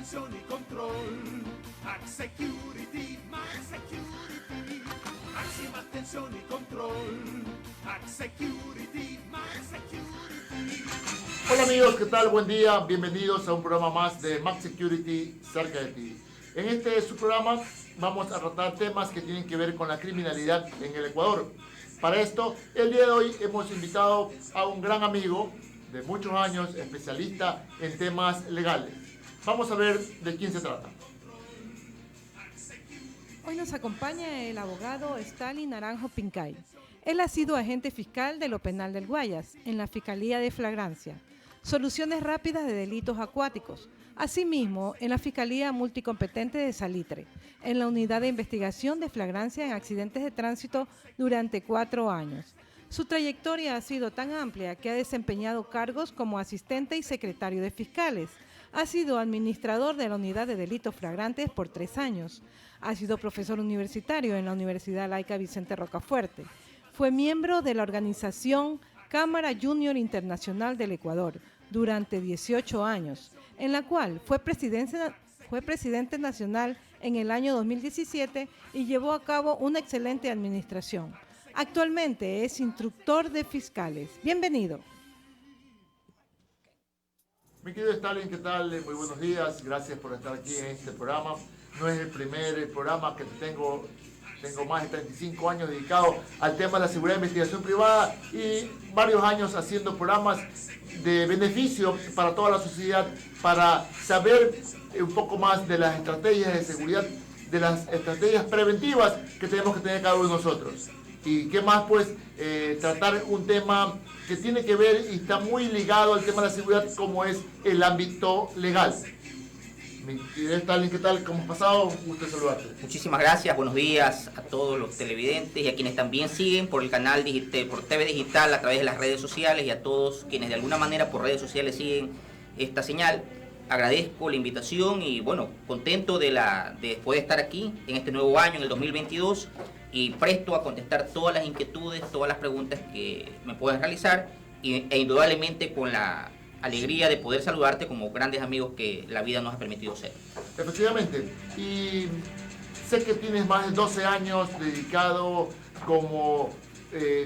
atención y control. Max Security, Max Security. Máxima atención y control. Max Security, Max Security. Hola amigos, ¿qué tal? Buen día, bienvenidos a un programa más de Max Security cerca de ti. En este su programa vamos a tratar temas que tienen que ver con la criminalidad en el Ecuador. Para esto, el día de hoy hemos invitado a un gran amigo de muchos años, especialista en temas legales. Vamos a ver de quién se trata. Hoy nos acompaña el abogado Stalin Naranjo Pincay. Él ha sido agente fiscal de lo penal del Guayas, en la Fiscalía de Flagrancia, Soluciones Rápidas de Delitos Acuáticos, asimismo en la Fiscalía Multicompetente de Salitre, en la Unidad de Investigación de Flagrancia en Accidentes de Tránsito durante 4 años. Su trayectoria ha sido tan amplia que ha desempeñado cargos como asistente y secretario de fiscales. Ha sido administrador de la Unidad de Delitos Flagrantes por 3 años. Ha sido profesor universitario en la Universidad Laica Vicente Rocafuerte. Fue miembro de la organización Cámara Junior Internacional del Ecuador durante 18 años, en la cual fue presidente nacional en el año 2017 y llevó a cabo una excelente administración. Actualmente es instructor de fiscales. Bienvenido. Mi querido Stalin, ¿qué tal? Muy buenos días, gracias por estar aquí en este programa. No es el primer programa que tengo más de 35 años dedicado al tema de la seguridad de investigación privada y varios años haciendo programas de beneficio para toda la sociedad, para saber un poco más de las estrategias de seguridad, de las estrategias preventivas que tenemos que tener cada uno de nosotros. Y qué más, pues, tratar un tema que tiene que ver y está muy ligado al tema de la seguridad, como es el ámbito legal. Mi querido Stalin, ¿qué tal? ¿Cómo has pasado? Un gusto saludarte. Muchísimas gracias, buenos días a todos los televidentes y a quienes también siguen por el canal por TV Digital a través de las redes sociales y a todos quienes de alguna manera por redes sociales siguen esta señal. Agradezco la invitación y bueno, contento de poder estar aquí en este nuevo año, en el 2022, y presto a contestar todas las inquietudes, todas las preguntas que me puedan realizar e indudablemente con la alegría de poder saludarte como grandes amigos que la vida nos ha permitido ser. Efectivamente, y sé que tienes más de 12 años dedicado como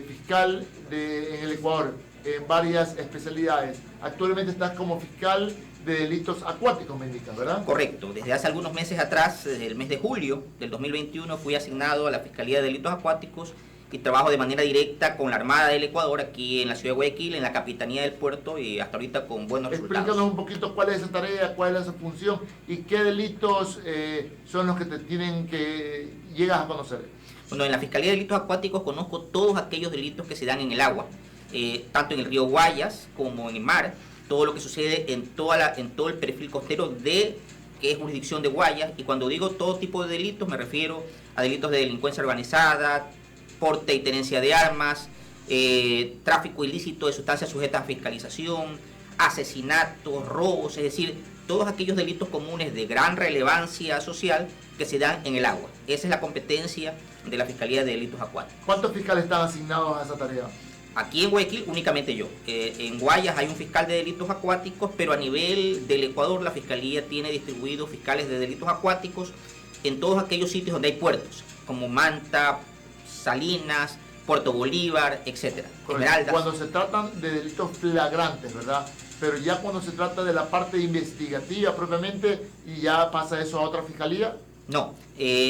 fiscal en el Ecuador, en varias especialidades. Actualmente estás como fiscal de delitos acuáticos, me indicas, ¿verdad? Correcto. Desde hace algunos meses atrás, desde el mes de julio del 2021, fui asignado a la Fiscalía de Delitos Acuáticos y trabajo de manera directa con la Armada del Ecuador aquí en la ciudad de Guayaquil, en la Capitanía del Puerto y hasta ahorita con buenos resultados. Explícanos un poquito cuál es esa tarea, cuál es esa función y qué delitos son los que llegas a conocer. Bueno, en la Fiscalía de Delitos Acuáticos conozco todos aquellos delitos que se dan en el agua, tanto en el río Guayas como en el mar, todo lo que sucede en todo el perfil costero que es jurisdicción de Guayas, y cuando digo todo tipo de delitos me refiero a delitos de delincuencia organizada, porte y tenencia de armas, tráfico ilícito de sustancias sujetas a fiscalización, asesinatos, robos, es decir, todos aquellos delitos comunes de gran relevancia social que se dan en el agua. Esa es la competencia de la Fiscalía de Delitos Acuáticos. ¿Cuántos fiscales están asignados a esa tarea? Aquí en Guayaquil únicamente yo. En Guayas hay un fiscal de delitos acuáticos, pero a nivel del Ecuador la Fiscalía tiene distribuidos fiscales de delitos acuáticos en todos aquellos sitios donde hay puertos, como Manta, Salinas, Puerto Bolívar, etcétera. Esmeraldas. Cuando se tratan de delitos flagrantes, ¿verdad? Pero ya cuando se trata de la parte investigativa propiamente, y ya pasa eso a otra fiscalía. No,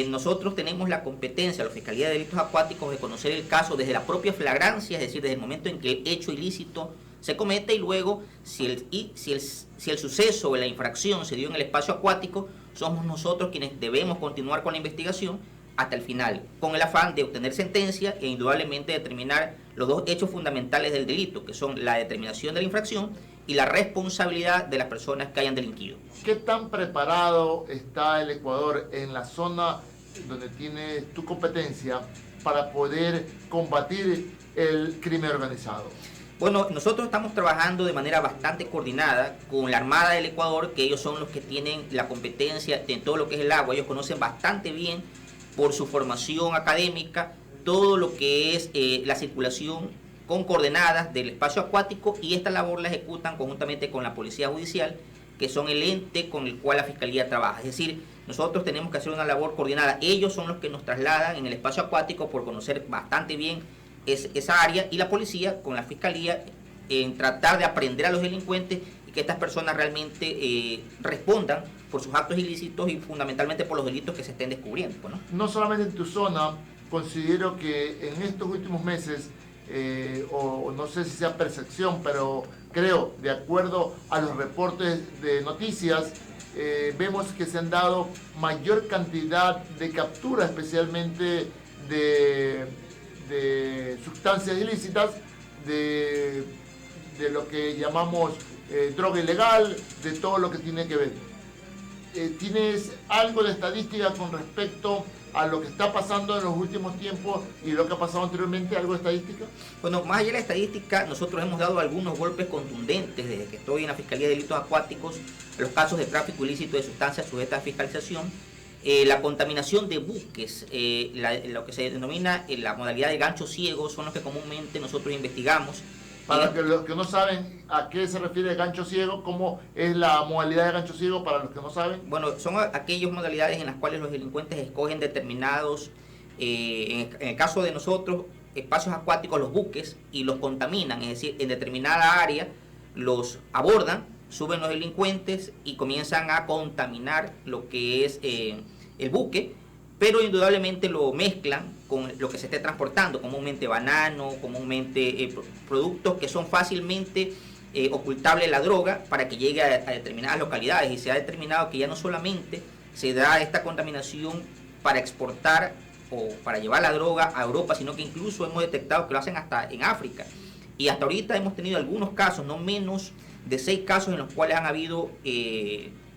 nosotros tenemos la competencia, la Fiscalía de Delitos Acuáticos, de conocer el caso desde la propia flagrancia, es decir, desde el momento en que el hecho ilícito se comete y luego si el suceso o la infracción se dio en el espacio acuático, somos nosotros quienes debemos continuar con la investigación hasta el final, con el afán de obtener sentencia e indudablemente determinar los dos hechos fundamentales del delito, que son la determinación de la infracción y la responsabilidad de las personas que hayan delinquido. ¿Qué tan preparado está el Ecuador en la zona donde tienes tu competencia para poder combatir el crimen organizado? Bueno, nosotros estamos trabajando de manera bastante coordinada con la Armada del Ecuador, que ellos son los que tienen la competencia en todo lo que es el agua. Ellos conocen bastante bien por su formación académica todo lo que es la circulación con coordenadas del espacio acuático, y esta labor la ejecutan conjuntamente con la Policía Judicial, que son el ente con el cual la Fiscalía trabaja. Es decir, nosotros tenemos que hacer una labor coordinada. Ellos son los que nos trasladan en el espacio acuático por conocer bastante bien esa área, y la policía con la Fiscalía en tratar de aprender a los delincuentes y que estas personas realmente respondan por sus actos ilícitos y fundamentalmente por los delitos que se estén descubriendo, ¿no? No solamente en tu zona, considero que en estos últimos meses, o no sé si sea percepción, pero creo, de acuerdo a los reportes de noticias, vemos que se han dado mayor cantidad de capturas, especialmente de sustancias ilícitas, de lo que llamamos droga ilegal, de todo lo que tiene que ver. ¿Tienes algo de estadística con respecto a lo que está pasando en los últimos tiempos y lo que ha pasado anteriormente? ¿Algo de estadística? Bueno, más allá de la estadística, nosotros hemos dado algunos golpes contundentes desde que estoy en la Fiscalía de Delitos Acuáticos a los casos de tráfico ilícito de sustancias sujetas a fiscalización. La contaminación de buques, lo que se denomina la modalidad de gancho ciego, son los que comúnmente nosotros investigamos. Para que los que no saben a qué se refiere gancho ciego, ¿cómo es la modalidad de gancho ciego para los que no saben? Bueno, son aquellas modalidades en las cuales los delincuentes escogen determinados, en el caso de nosotros, espacios acuáticos, los buques, y los contaminan, es decir, en determinada área los abordan, suben los delincuentes y comienzan a contaminar lo que es el buque, pero indudablemente lo mezclan con lo que se esté transportando, comúnmente banano, comúnmente productos que son fácilmente ocultables la droga para que llegue a determinadas localidades, y se ha determinado que ya no solamente se da esta contaminación para exportar o para llevar la droga a Europa, sino que incluso hemos detectado que lo hacen hasta en África, y hasta ahorita hemos tenido algunos casos, no menos de 6 casos en los cuales han habido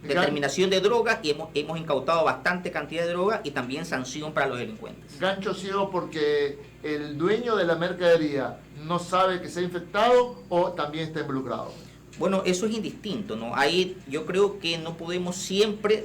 determinación de drogas, y hemos incautado bastante cantidad de droga y también sanción para los delincuentes. Gancho ciego porque el dueño de la mercadería no sabe que se ha infectado o también está involucrado. Bueno, eso es indistinto, ¿no? Ahí yo creo que no podemos siempre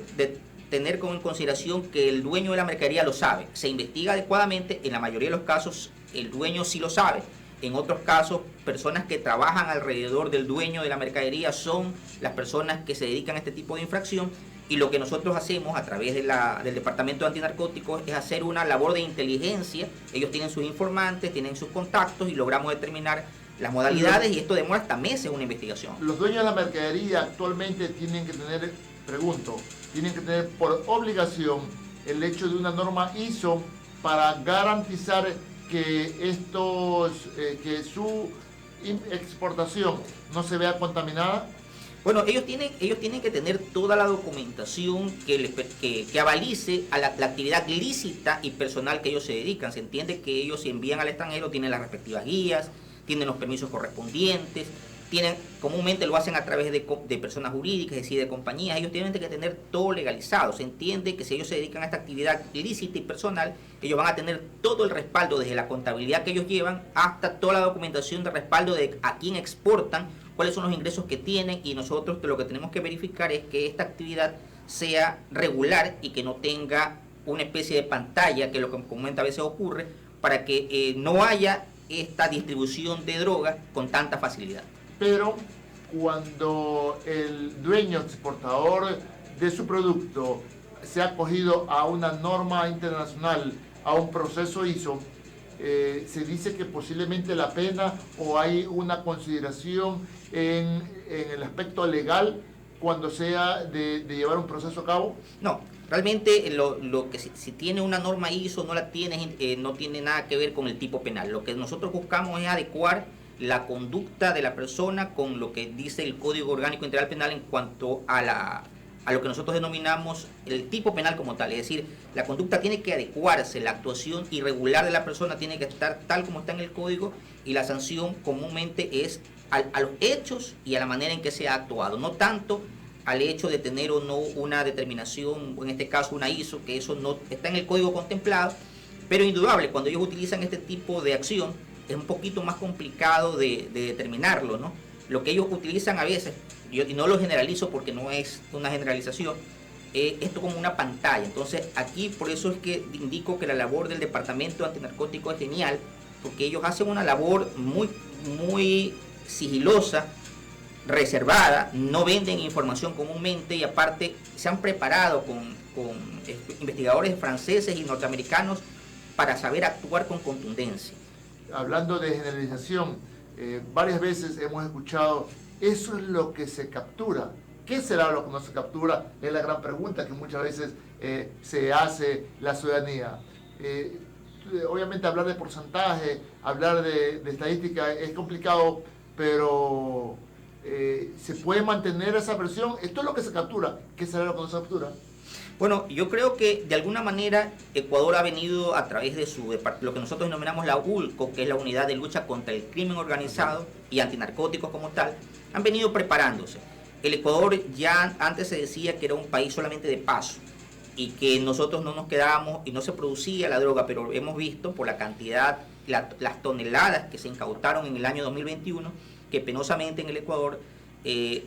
tener como en consideración que el dueño de la mercadería lo sabe. Se investiga adecuadamente, en la mayoría de los casos el dueño sí lo sabe. En otros casos, personas que trabajan alrededor del dueño de la mercadería son las personas que se dedican a este tipo de infracción, y lo que nosotros hacemos a través del Departamento de Antinarcóticos es hacer una labor de inteligencia. Ellos tienen sus informantes, tienen sus contactos y logramos determinar las modalidades, y esto demora hasta meses una investigación. Los dueños de la mercadería actualmente tienen que tener, tienen que tener por obligación el hecho de una norma ISO para garantizar que que su exportación no se vea contaminada. Bueno, ellos tienen que tener toda la documentación que avalice a la actividad lícita y personal que ellos se dedican. Se entiende que ellos, si envían al extranjero, tienen las respectivas guías, tienen los permisos correspondientes, comúnmente lo hacen a través de personas jurídicas, es decir, de compañías. Ellos tienen que tener todo legalizado. Se entiende que si ellos se dedican a esta actividad ilícita y personal, ellos van a tener todo el respaldo, desde la contabilidad que ellos llevan hasta toda la documentación de respaldo de a quién exportan, cuáles son los ingresos que tienen, y nosotros lo que tenemos que verificar es que esta actividad sea regular y que no tenga una especie de pantalla, que es lo que comúnmente a veces ocurre, para que no haya esta distribución de drogas con tanta facilidad. Pero cuando el dueño exportador de su producto se ha acogido a una norma internacional, a un proceso ISO, se dice que posiblemente la pena, o hay una consideración en el aspecto legal cuando sea de llevar un proceso a cabo. No, realmente lo que si tiene una norma ISO no tiene nada que ver con el tipo penal. Lo que nosotros buscamos es adecuar la conducta de la persona con lo que dice el Código Orgánico Integral Penal en cuanto a lo que nosotros denominamos el tipo penal como tal. Es decir, la conducta tiene que adecuarse, la actuación irregular de la persona tiene que estar tal como está en el código, y la sanción comúnmente es a los hechos y a la manera en que se ha actuado, no tanto al hecho de tener o no una determinación, o en este caso una ISO, que eso no está en el código contemplado, pero indudable, cuando ellos utilizan este tipo de acción es un poquito más complicado de determinarlo, ¿no? Lo que ellos utilizan a veces, y no lo generalizo porque no es una generalización, esto como una pantalla. Entonces aquí por eso es que indico que la labor del Departamento de Antinarcóticos es genial, porque ellos hacen una labor muy, muy sigilosa, reservada, no venden información comúnmente y aparte se han preparado con investigadores franceses y norteamericanos para saber actuar con contundencia. Hablando de generalización, varias veces hemos escuchado, eso es lo que se captura. ¿Qué será lo que no se captura? Es la gran pregunta que muchas veces se hace la ciudadanía. Obviamente hablar de porcentaje, hablar de estadística es complicado, pero se puede mantener esa versión. Esto es lo que se captura. ¿Qué será lo que no se captura? Bueno, yo creo que de alguna manera Ecuador ha venido a través de lo que nosotros denominamos la ULCO, que es la Unidad de Lucha contra el Crimen Organizado y Antinarcóticos como tal, han venido preparándose. El Ecuador ya antes se decía que era un país solamente de paso y que nosotros no nos quedábamos y no se producía la droga, pero hemos visto por la cantidad, las toneladas que se incautaron en el año 2021, que penosamente en el Ecuador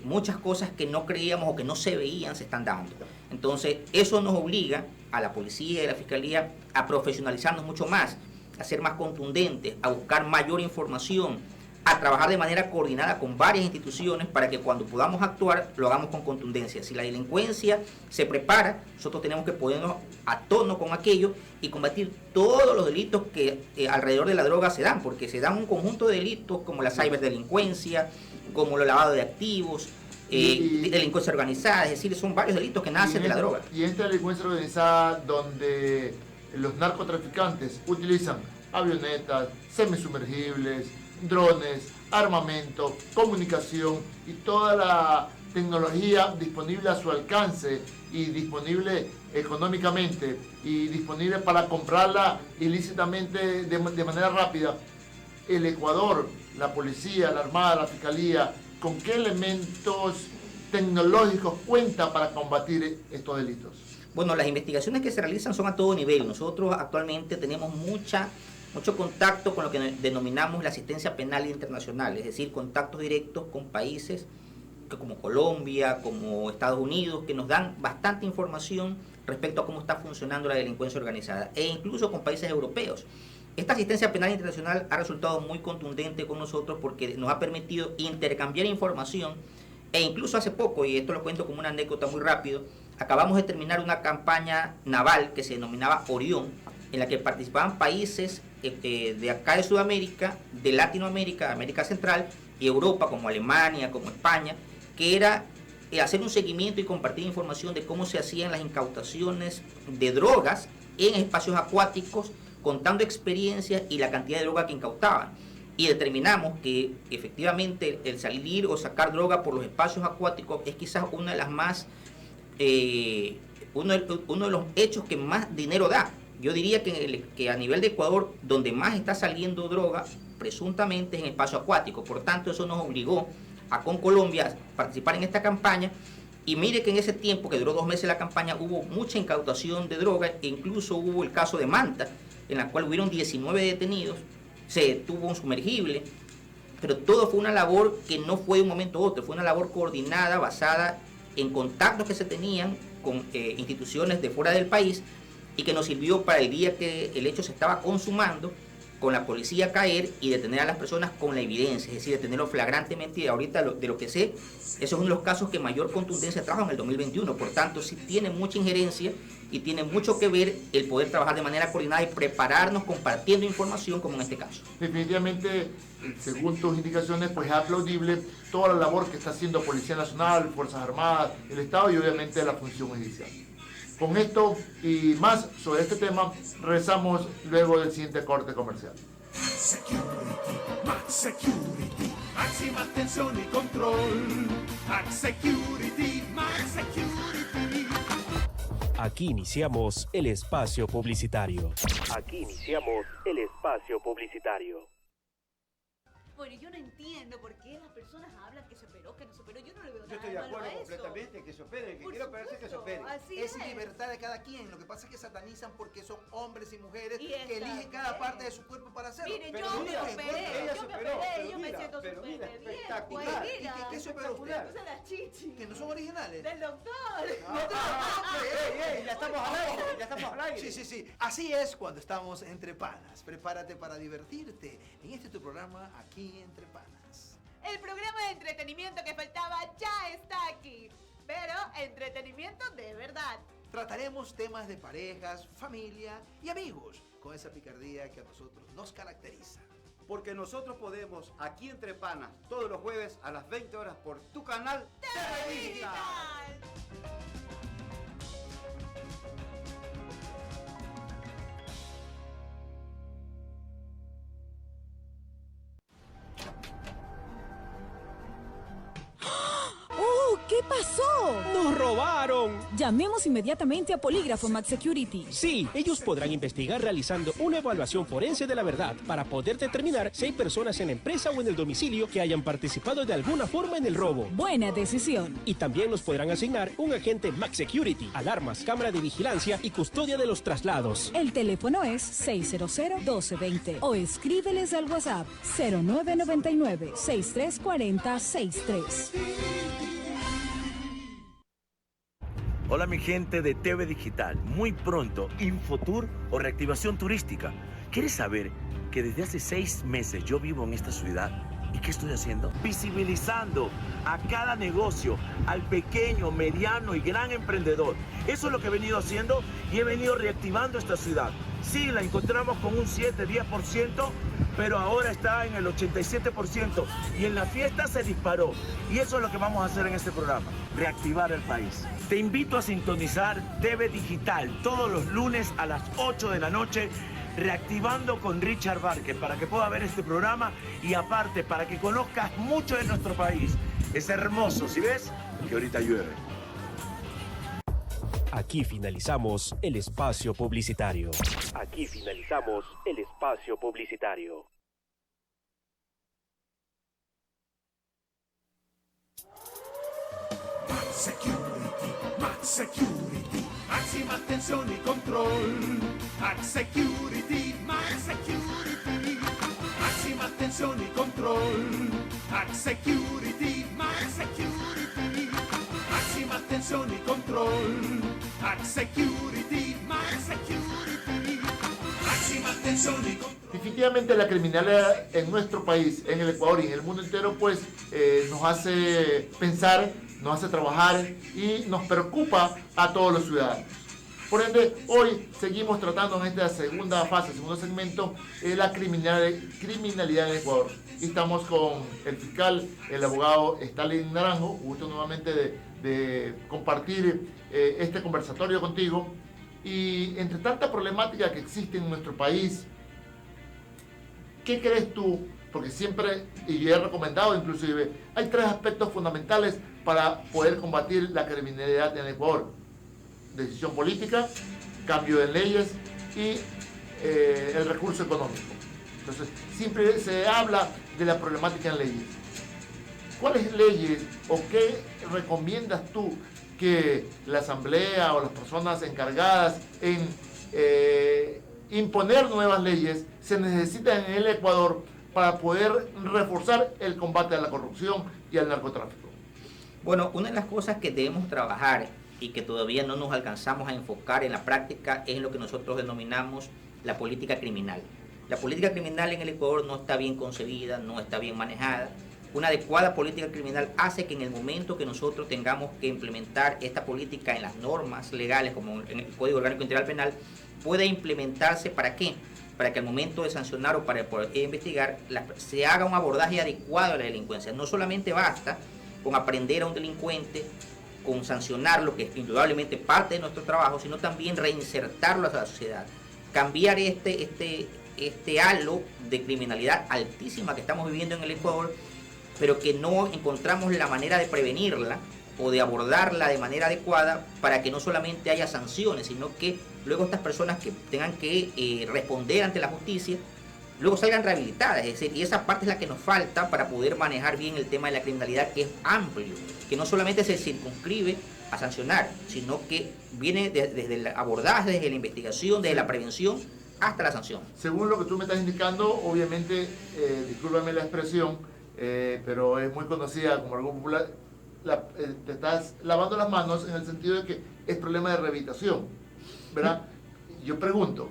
muchas cosas que no creíamos o que no se veían se están dando. Entonces eso nos obliga a la policía y a la fiscalía a profesionalizarnos mucho más, a ser más contundentes, a buscar mayor información, a trabajar de manera coordinada con varias instituciones para que cuando podamos actuar lo hagamos con contundencia. Si la delincuencia se prepara, nosotros tenemos que ponernos a tono con aquello y combatir todos los delitos que alrededor de la droga se dan, porque se dan un conjunto de delitos como la ciberdelincuencia, como el lavado de activos, delincuencia organizada, es decir, son varios delitos que nacen de la droga. Y esta delincuencia organizada donde los narcotraficantes utilizan avionetas, semisumergibles, drones, armamento, comunicación y toda la tecnología disponible a su alcance y disponible económicamente y disponible para comprarla ilícitamente de manera rápida. El Ecuador, la policía, la armada, la fiscalía, ¿con qué elementos tecnológicos cuenta para combatir estos delitos? Bueno, las investigaciones que se realizan son a todo nivel. Nosotros actualmente tenemos mucho contacto con lo que denominamos la asistencia penal internacional, es decir, contactos directos con países como Colombia, como Estados Unidos, que nos dan bastante información respecto a cómo está funcionando la delincuencia organizada, e incluso con países europeos. Esta asistencia penal internacional ha resultado muy contundente con nosotros porque nos ha permitido intercambiar información e incluso hace poco, y esto lo cuento como una anécdota muy rápido, acabamos de terminar una campaña naval que se denominaba Orión, en la que participaban países de acá de Sudamérica, de Latinoamérica, América Central y Europa, como Alemania, como España, que era hacer un seguimiento y compartir información de cómo se hacían las incautaciones de drogas en espacios acuáticos, contando experiencias y la cantidad de droga que incautaban. Y determinamos que efectivamente el salir o sacar droga por los espacios acuáticos es quizás una de las más, uno de los hechos que más dinero da. Yo diría que a nivel de Ecuador, donde más está saliendo droga, presuntamente es en espacio acuático. Por tanto, eso nos obligó a con Colombia participar en esta campaña. Y mire que en ese tiempo, que duró 2 meses la campaña, hubo mucha incautación de droga e incluso hubo el caso de Manta, en la cual hubieron 19 detenidos, se detuvo un sumergible, pero todo fue una labor que no fue de un momento a otro, fue una labor coordinada, basada en contactos que se tenían con instituciones de fuera del país y que nos sirvió para el día que el hecho se estaba consumando, con la policía caer y detener a las personas con la evidencia, es decir, detenerlo flagrantemente. Y ahorita de lo que sé, eso es uno de los casos que mayor contundencia trajo en el 2021, por tanto sí tiene mucha injerencia y tiene mucho que ver el poder trabajar de manera coordinada y prepararnos compartiendo información como en este caso. Definitivamente, según tus indicaciones, pues es aplaudible toda la labor que está haciendo Policía Nacional, Fuerzas Armadas, el Estado y obviamente la función judicial. Con esto y más sobre este tema, regresamos luego del siguiente corte comercial. Max Security, máxima atención y control. Max Security, Max Security. Aquí iniciamos el espacio publicitario. Aquí iniciamos el espacio publicitario. Bueno, yo no entiendo por qué las personas hablan que se operó, que no se operó. Yo no le veo Yo estoy de nada malo acuerdo a eso. completamente que se opere, que Por quiera operarse que se opere. supuesto, así Es libertad de cada quien. Lo que pasa es que satanizan porque son hombres y mujeres Y que está eligen cada bien. parte de su cuerpo para hacerlo. Miren, Pero yo mira, me operé, ella se operó, pero yo me mira, siento pero mira, súper bien. espectacular. Pues, ¿Y mira, qué se operó usted? Entonces las chichis Que no son originales. del doctor. Ya estamos al aire, ya estamos al aire. Sí, sí, sí. Así es cuando estamos entre panas. Prepárate para divertirte en este tu programa Aquí Entre Panas. El programa de entretenimiento que faltaba ya está aquí. Pero entretenimiento de verdad. Trataremos temas de parejas, familia y amigos, con esa picardía que a nosotros nos caracteriza. Porque nosotros podemos, aquí entre panas, todos los jueves a las 20 horas por tu canal TV Digital. ¡Oh! ¿Qué pasó? ¡Nos robaron! Llamemos inmediatamente a Polígrafo Max Security. Sí, ellos podrán investigar realizando una evaluación forense de la verdad para poder determinar si hay personas en la empresa o en el domicilio que hayan participado de alguna forma en el robo. Buena decisión. Y también nos podrán asignar un agente Max Security, alarmas, cámara de vigilancia y custodia de los traslados. El teléfono es 600-1220 o escríbeles al WhatsApp 0999-6340-63. Hola mi gente de TV Digital, muy pronto, Infotour o reactivación turística. ¿Quieres saber que desde hace 6 meses yo vivo en esta ciudad? ¿Y qué estoy haciendo? Visibilizando a cada negocio, al pequeño, mediano y gran emprendedor. Eso es lo que he venido haciendo y he venido reactivando esta ciudad. Sí, la encontramos con un 7-10%, pero ahora está en el 87% y en la fiesta se disparó. Y eso es lo que vamos a hacer en este programa, reactivar el país. Te invito a sintonizar TV Digital todos los lunes a las 8 de la noche, reactivando con Richard Várquez, para que pueda ver este programa y aparte para que conozcas mucho de nuestro país. Es hermoso, ¿sí ves? Que ahorita llueve. Aquí finalizamos el espacio publicitario. Aquí finalizamos el espacio publicitario. Max Security, Max Security, máxima atención y control. Max Security, Max Security, máxima atención y control. Max Security, Max Security, máxima atención y control. Max Security, Max Security, máxima atención y control. Definitivamente la criminalidad en nuestro país, en el Ecuador y en el mundo entero, pues nos hace pensar, nos hace trabajar y nos preocupa a todos los ciudadanos. Por ende, hoy seguimos tratando en esta segunda fase, segundo segmento, la criminalidad en el Ecuador. Y estamos con el fiscal, el abogado Stalin Naranjo. Gusto nuevamente de compartir este conversatorio contigo. Y entre tanta problemática que existe en nuestro país, ¿qué crees tú? Porque siempre, y yo he recomendado inclusive, hay 3 aspectos fundamentales para poder combatir la criminalidad en Ecuador: decisión política, cambio de leyes y el recurso económico. Entonces, siempre se habla de la problemática en leyes. ¿Cuáles leyes o qué recomiendas tú que la asamblea o las personas encargadas en imponer nuevas leyes se necesitan en el Ecuador para poder reforzar el combate a la corrupción y al narcotráfico? Bueno, una de las cosas que debemos trabajar y que todavía no nos alcanzamos a enfocar en la práctica es lo que nosotros denominamos la política criminal. La política criminal en el Ecuador no está bien concebida, no está bien manejada. Una adecuada política criminal hace que en el momento que nosotros tengamos que implementar esta política en las normas legales, como en el Código Orgánico Integral Penal, pueda implementarse. ¿Para qué? Para que al momento de sancionar o para poder investigar se haga un abordaje adecuado a la delincuencia. No solamente basta con aprender a un delincuente, con sancionarlo, que es indudablemente parte de nuestro trabajo, sino también reinsertarlo a la sociedad. Cambiar este halo de criminalidad altísima que estamos viviendo en el Ecuador, pero que no encontramos la manera de prevenirla o de abordarla de manera adecuada para que no solamente haya sanciones, sino que luego estas personas que tengan que responder ante la justicia, luego salgan rehabilitadas. Es decir, y esa parte es la que nos falta para poder manejar bien el tema de la criminalidad, que es amplio, que no solamente se circunscribe a sancionar, sino que viene desde el abordaje, desde la investigación, desde la prevención hasta la sanción. Según lo que tú me estás indicando, obviamente, discúlpame la expresión, pero es muy conocida como algo popular, te estás lavando las manos en el sentido de que es problema de rehabilitación, ¿verdad? Yo pregunto,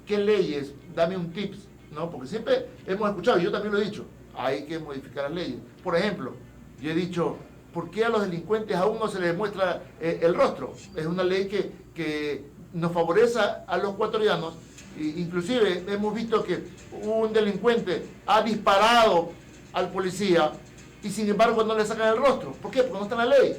¿qué leyes? Dame un tips, ¿no? Porque siempre hemos escuchado, y yo también lo he dicho, hay que modificar las leyes. Por ejemplo, yo he dicho, ¿por qué a los delincuentes aún no se les muestra el rostro? Es una ley que nos favorece a los ecuatorianos. Inclusive hemos visto que un delincuente ha disparado al policía y sin embargo no le sacan el rostro. ¿Por qué? Porque no está en la ley.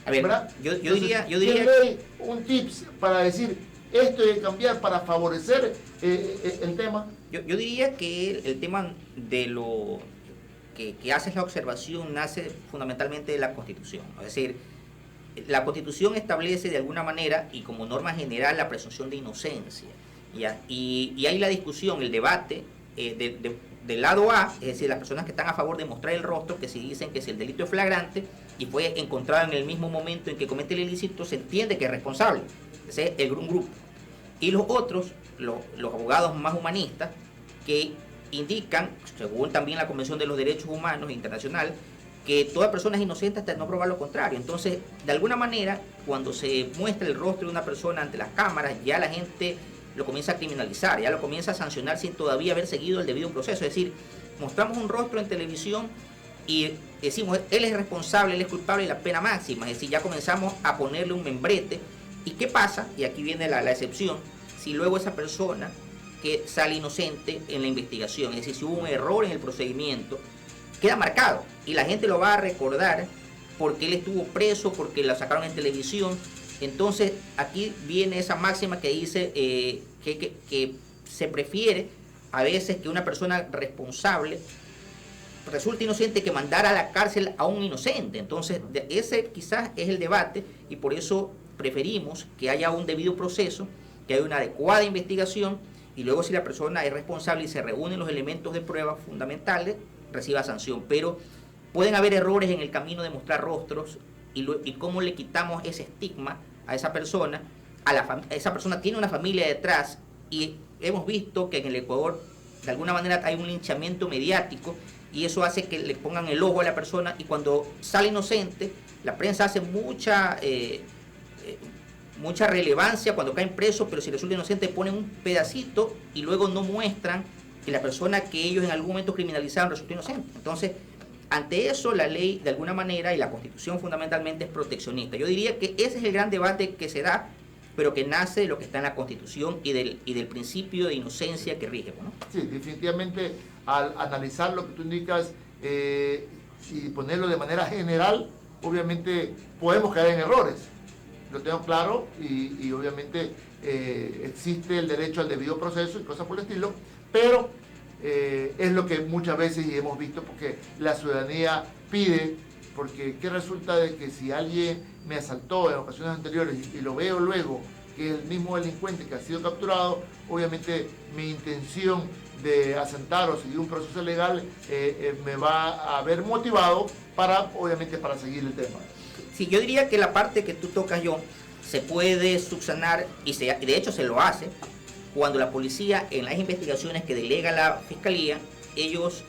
A ver, yo diría ¿tiene ley un tips para decir esto hay que cambiar para favorecer el tema? Yo diría que el tema de lo que hace la observación nace fundamentalmente de la Constitución. Es decir, la Constitución establece de alguna manera y como norma general la presunción de inocencia. ¿Ya? Y hay la discusión, el debate del lado A, es decir, las personas que están a favor de mostrar el rostro, que si dicen que si el delito es flagrante y fue encontrado en el mismo momento en que comete el ilícito, se entiende que es responsable. Ese es un grupo. Y los otros, los abogados más humanistas, que indican, según también la Convención de los Derechos Humanos Internacional, que toda persona es inocente hasta no probar lo contrario. Entonces, de alguna manera, cuando se muestra el rostro de una persona ante las cámaras, ya la gente lo comienza a criminalizar, ya lo comienza a sancionar sin todavía haber seguido el debido proceso. Es decir, mostramos un rostro en televisión y decimos, él es responsable, él es culpable y la pena máxima. Es decir, ya comenzamos a ponerle un membrete. ¿Y qué pasa? Y aquí viene la excepción, si luego esa persona que sale inocente en la investigación, es decir, si hubo un error en el procedimiento, queda marcado y la gente lo va a recordar porque él estuvo preso, porque lo sacaron en televisión. Entonces aquí viene esa máxima que dice que se prefiere a veces que una persona responsable resulte inocente que mandar a la cárcel a un inocente. Entonces ese quizás es el debate y por eso preferimos que haya un debido proceso, que haya una adecuada investigación y luego si la persona es responsable y se reúnen los elementos de prueba fundamentales, reciba sanción. Pero pueden haber errores en el camino de mostrar rostros y cómo le quitamos ese estigma a esa persona. Esa persona tiene una familia detrás y hemos visto que en el Ecuador de alguna manera hay un linchamiento mediático y eso hace que le pongan el ojo a la persona y cuando sale inocente la prensa hace mucha relevancia cuando caen presos, pero si resulta inocente ponen un pedacito y luego no muestran que la persona que ellos en algún momento criminalizaron resultó inocente. Entonces, ante eso la ley de alguna manera y la Constitución fundamentalmente es proteccionista. Yo diría que ese es el gran debate que se da, pero que nace de lo que está en la Constitución y del principio de inocencia que rige, ¿no? Sí, definitivamente al analizar lo que tú indicas y ponerlo de manera general, obviamente podemos caer en errores. Lo tengo claro y obviamente existe el derecho al debido proceso y cosas por el estilo, pero es lo que muchas veces hemos visto porque la ciudadanía pide, porque ¿qué resulta de que si alguien me asaltó en ocasiones anteriores y lo veo luego que es el mismo delincuente que ha sido capturado, obviamente mi intención de asentar o seguir un proceso legal me va a ver motivado obviamente para seguir el tema? Sí, yo diría que la parte que tú tocas, John, se puede subsanar y de hecho se lo hace cuando la policía en las investigaciones que delega la fiscalía, ellos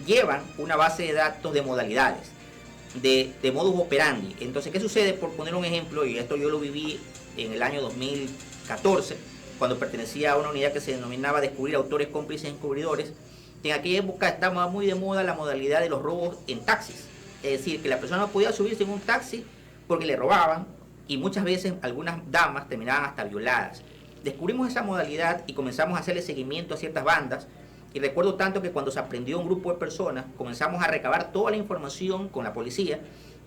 llevan una base de datos de modalidades, de modus operandi. Entonces, ¿qué sucede? Por poner un ejemplo, y esto yo lo viví en el año 2014, cuando pertenecía a una unidad que se denominaba Descubrir Autores, Cómplices y Encubridores. En aquella época estaba muy de moda la modalidad de los robos en taxis. Es decir, que la persona no podía subirse en un taxi porque le robaban y muchas veces algunas damas terminaban hasta violadas. Descubrimos esa modalidad y comenzamos a hacerle seguimiento a ciertas bandas y recuerdo tanto que cuando se aprendió un grupo de personas comenzamos a recabar toda la información con la policía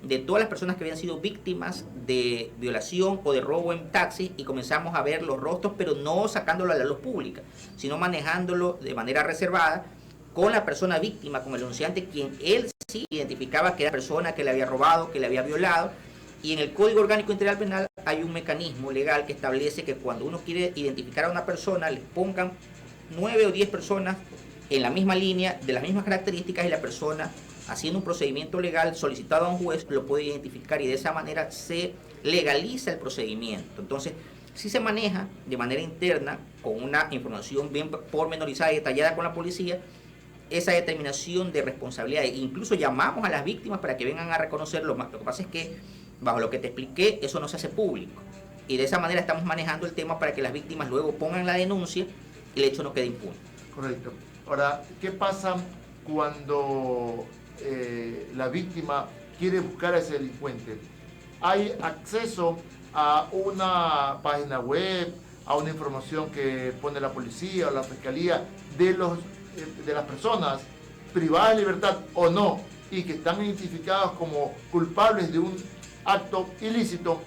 de todas las personas que habían sido víctimas de violación o de robo en taxis y comenzamos a ver los rostros, pero no sacándolo a la luz pública, sino manejándolo de manera reservada con la persona víctima, con el denunciante, quien él sí identificaba que era la persona que le había robado, que le había violado. Y en el Código Orgánico Integral Penal hay un mecanismo legal que establece que cuando uno quiere identificar a una persona, le pongan 9 o 10 personas en la misma línea, de las mismas características, y la persona, haciendo un procedimiento legal solicitado a un juez, lo puede identificar y de esa manera se legaliza el procedimiento. Entonces, sí se maneja de manera interna, con una información bien pormenorizada y detallada con la policía, esa determinación de responsabilidad. Incluso llamamos a las víctimas para que vengan a reconocerlo. Lo que pasa es que, bajo lo que te expliqué, eso no se hace público. Y de esa manera estamos manejando el tema para que las víctimas luego pongan la denuncia y el hecho no quede impune. Correcto. Ahora, ¿qué pasa cuando la víctima quiere buscar a ese delincuente? ¿Hay acceso a una página web, a una información que pone la policía o la fiscalía de las personas privadas de libertad o no, y que están identificadas como culpables de un acto ilícito?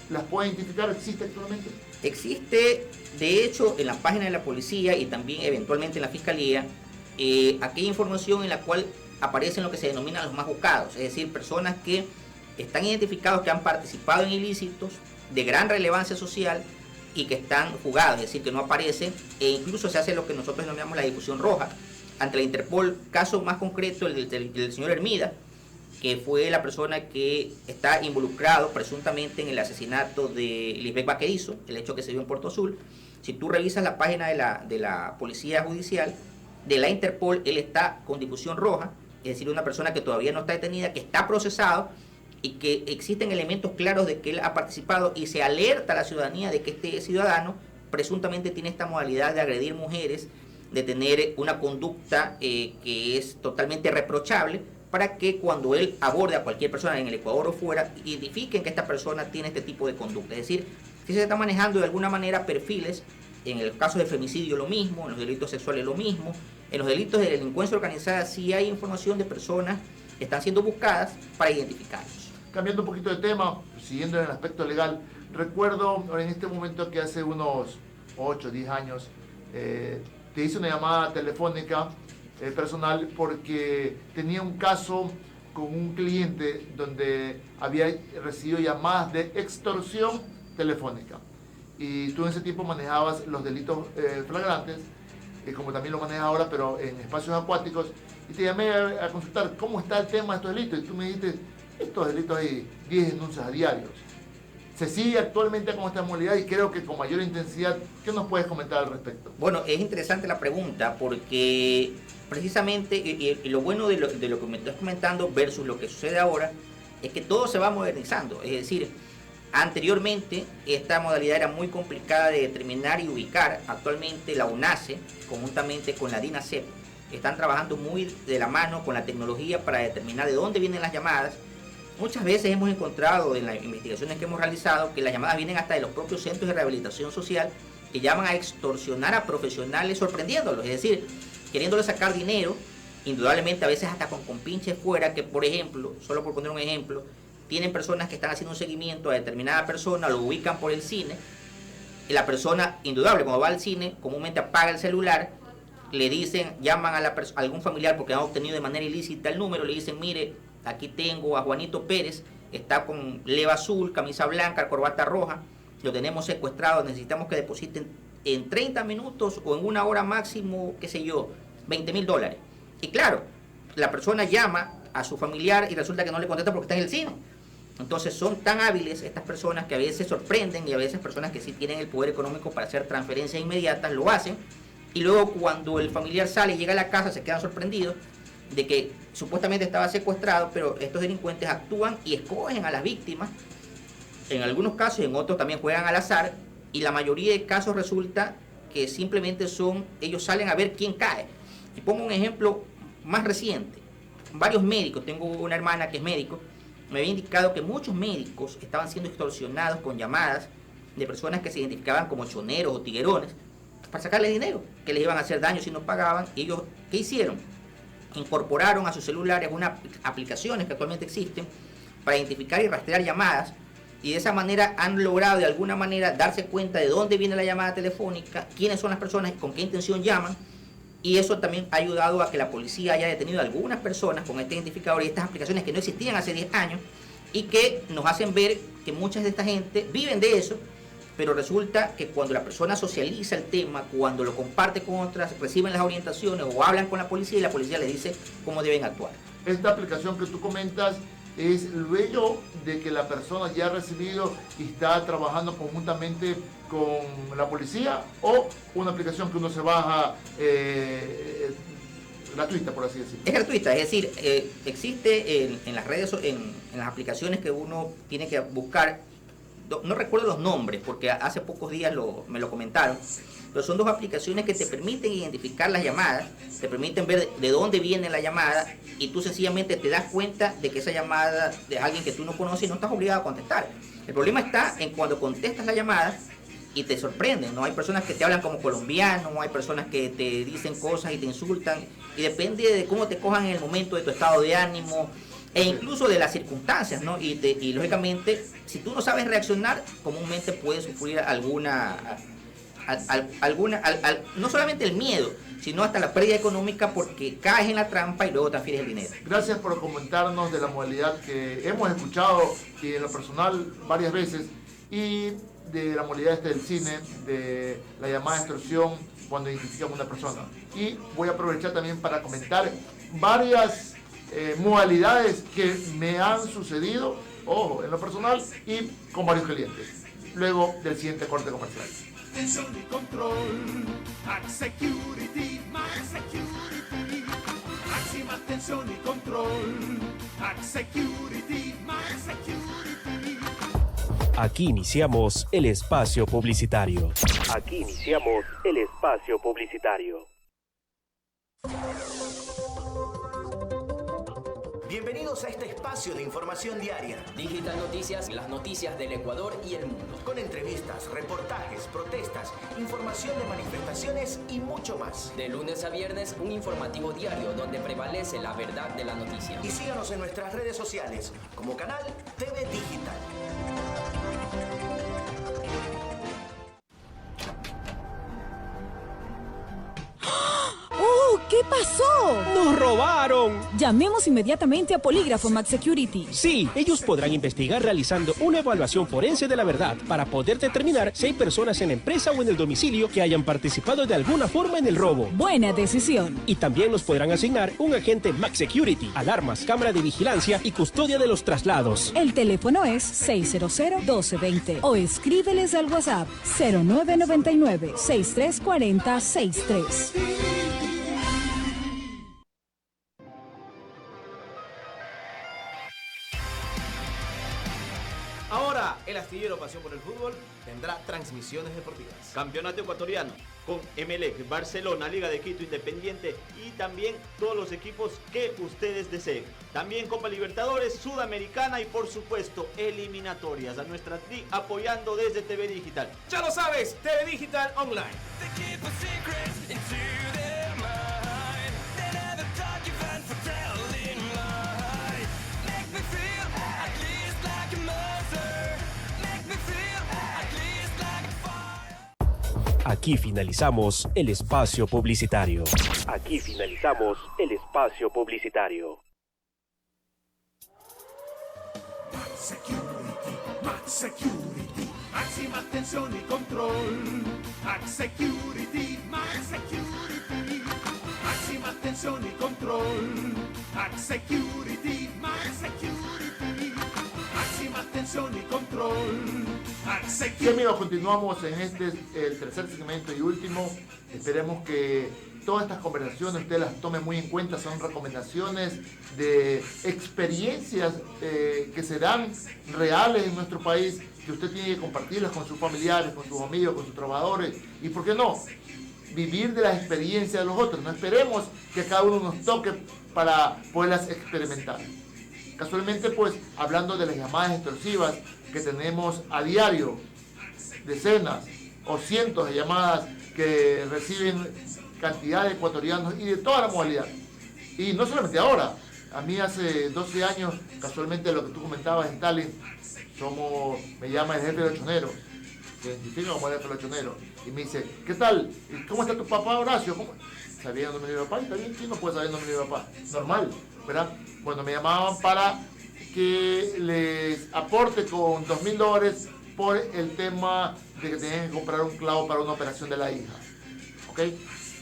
¿Las puede identificar? ¿Existe actualmente? Existe, de hecho, en la página de la policía y también eventualmente en la fiscalía, aquella información en la cual aparecen lo que se denominan los más buscados, es decir, personas que están identificados que han participado en ilícitos de gran relevancia social y que están fugados, es decir, que no aparecen, e incluso se hace lo que nosotros denominamos la difusión roja ante la Interpol. Caso más concreto, el del señor Hermida, que fue la persona que está involucrado presuntamente en el asesinato de Lisbeth Vaquerizo, el hecho que se dio en Puerto Azul. Si tú revisas la página de la Policía Judicial, de la Interpol, él está con difusión roja, es decir, una persona que todavía no está detenida, que está procesado y que existen elementos claros de que él ha participado, y se alerta a la ciudadanía de que este ciudadano presuntamente tiene esta modalidad de agredir mujeres, de tener una conducta que es totalmente reprochable, para que cuando él aborde a cualquier persona en el Ecuador o fuera, identifiquen que esta persona tiene este tipo de conducta. Es decir, si se está manejando de alguna manera perfiles, en el caso de femicidio lo mismo, en los delitos sexuales lo mismo, en los delitos de delincuencia organizada sí hay información de personas que están siendo buscadas para identificarlos. Cambiando un poquito de tema, siguiendo en el aspecto legal, recuerdo en este momento que hace unos 8 o 10 años te hice una llamada telefónica personal porque tenía un caso con un cliente donde había recibido llamadas de extorsión telefónica, y tú en ese tiempo manejabas los delitos flagrantes, como también lo manejas ahora, pero en espacios acuáticos, y te llamé a consultar cómo está el tema de estos delitos, y tú me dijiste, estos delitos hay 10 denuncias a diarios. Se sigue actualmente con esta modalidad y creo que con mayor intensidad. ¿Qué nos puedes comentar al respecto? Bueno, es interesante la pregunta porque precisamente, y lo bueno de lo que me estás comentando versus lo que sucede ahora, es que todo se va modernizando. Es decir, anteriormente esta modalidad era muy complicada de determinar y ubicar. Actualmente la UNACE, conjuntamente con la DINASEP, están trabajando muy de la mano con la tecnología para determinar de dónde vienen las llamadas. Muchas veces hemos encontrado en las investigaciones que hemos realizado que las llamadas vienen hasta de los propios centros de rehabilitación social, que llaman a extorsionar a profesionales sorprendiéndolos, es decir, queriéndoles sacar dinero, indudablemente a veces hasta con compinches fuera, que por ejemplo, solo por poner un ejemplo, tienen personas que están haciendo un seguimiento a determinada persona, lo ubican por el cine, y la persona, indudable, cuando va al cine, comúnmente apaga el celular, le dicen, llaman a algún familiar porque han obtenido de manera ilícita el número, le dicen, mire, aquí tengo a Juanito Pérez, está con leva azul, camisa blanca, corbata roja, lo tenemos secuestrado, necesitamos que depositen en 30 minutos o en una hora máximo, qué sé yo, $20,000. Y claro, la persona llama a su familiar y resulta que no le contesta porque está en el cine. Entonces son tan hábiles estas personas que a veces sorprenden, y a veces personas que sí tienen el poder económico para hacer transferencias inmediatas lo hacen, y luego cuando el familiar sale y llega a la casa se quedan sorprendidos de que supuestamente estaba secuestrado, pero estos delincuentes actúan y escogen a las víctimas, en algunos casos y en otros también juegan al azar, y la mayoría de casos resulta que simplemente ellos salen a ver quién cae. Y pongo un ejemplo más reciente, varios médicos, tengo una hermana que es médico, me había indicado que muchos médicos estaban siendo extorsionados con llamadas de personas que se identificaban como choneros o tiguerones para sacarles dinero, que les iban a hacer daño si no pagaban. Y ellos, ¿qué hicieron? Incorporaron a sus celulares unas aplicaciones que actualmente existen para identificar y rastrear llamadas, y de esa manera han logrado de alguna manera darse cuenta de dónde viene la llamada telefónica, quiénes son las personas y con qué intención llaman, y eso también ha ayudado a que la policía haya detenido a algunas personas con este identificador y estas aplicaciones que no existían hace 10 años y que nos hacen ver que muchas de esta gente viven de eso, pero resulta que cuando la persona socializa el tema, cuando lo comparte con otras, reciben las orientaciones o hablan con la policía y la policía les dice cómo deben actuar. Esta aplicación que tú comentas es luego de que la persona ya ha recibido y está trabajando conjuntamente con la policía, o una aplicación que uno se baja gratuita, por así decirlo. Es gratuita, es decir, existe en las redes, en las aplicaciones que uno tiene que buscar. No recuerdo los nombres porque hace pocos días me lo comentaron, pero son dos aplicaciones que te permiten identificar las llamadas, te permiten ver de dónde viene la llamada y tú sencillamente te das cuenta de que esa llamada de alguien que tú no conoces y no estás obligado a contestar. El problema está en cuando contestas la llamada y te sorprenden, ¿no? Hay personas que te hablan como colombiano, hay personas que te dicen cosas y te insultan, y depende de cómo te cojan en el momento, de tu estado de ánimo, e incluso de las circunstancias, ¿no? Y lógicamente, si tú no sabes reaccionar, comúnmente puedes sufrir no solamente el miedo, sino hasta la pérdida económica porque caes en la trampa y luego transfieres el dinero. Gracias por comentarnos de la modalidad que hemos escuchado y en lo personal varias veces, y de la modalidad del cine, de la llamada extorsión cuando identifican a una persona. Y voy a aprovechar también para comentar varias modalidades que me han sucedido, ojo, en lo personal y con varios clientes, luego del siguiente corte comercial. Atención y control, Max Security, Max Security. Máxima atención y control, Max Security, Max Security. Aquí iniciamos el espacio publicitario. Aquí iniciamos el espacio publicitario. Bienvenidos a este espacio de información diaria. Digital Noticias, las noticias del Ecuador y el mundo. Con entrevistas, reportajes, protestas, información de manifestaciones y mucho más. De lunes a viernes, un informativo diario donde prevalece la verdad de la noticia. Y síganos en nuestras redes sociales como canal TV Digital. ¡Oh! ¿Qué pasó? ¡Nos robaron! Llamemos inmediatamente a Polígrafo Max Security. Sí, ellos podrán investigar realizando una evaluación forense de la verdad para poder determinar si hay personas en la empresa o en el domicilio que hayan participado de alguna forma en el robo. Buena decisión. Y también nos podrán asignar un agente Max Security, alarmas, cámara de vigilancia y custodia de los traslados. El teléfono es 600-1220 o escríbeles al WhatsApp 0999-6340-63. Ahora, el astillero Pasión por el Fútbol tendrá transmisiones deportivas. Campeonato ecuatoriano con Emelec, Barcelona, Liga de Quito, Independiente y también todos los equipos que ustedes deseen. También Copa Libertadores, Sudamericana y por supuesto eliminatorias a nuestra TRI apoyando desde TV Digital. Ya lo sabes, TV Digital Online. Aquí finalizamos el espacio publicitario. Aquí finalizamos el espacio publicitario. Max Security, Max Security. Máxima atención y control. Max Security, Max Security. Máxima atención y control. Max Security, Max Security. Máxima atención y control. Sí, amigos, continuamos en el tercer segmento y último. Esperemos que todas estas conversaciones usted las tome muy en cuenta. Son recomendaciones de experiencias que serán reales en nuestro país, que usted tiene que compartirlas con sus familiares, con sus amigos, con sus trabajadores y, ¿por qué no?, vivir de las experiencias de los otros. No esperemos que cada uno nos toque para poderlas experimentar. Casualmente, pues, hablando de las llamadas extorsivas que tenemos a diario, decenas o cientos de llamadas que reciben cantidad de ecuatorianos y de toda la modalidad. Y no solamente ahora, a mí hace 12 años, casualmente lo que tú comentabas, Stalin, me llama el jefe de Lechonero, se identifica como el jefe de Lechonero, y me dice, ¿qué tal? ¿Cómo está tu papá, Horacio? ¿Sabía el nombre de mi papá? Está bien, ¿quién no puede saber el nombre de mi papá? Normal, ¿verdad? Cuando me llamaban para que les aporte con $2,000 por el tema de que tenían que comprar un clavo para una operación de la hija. ¿Ok?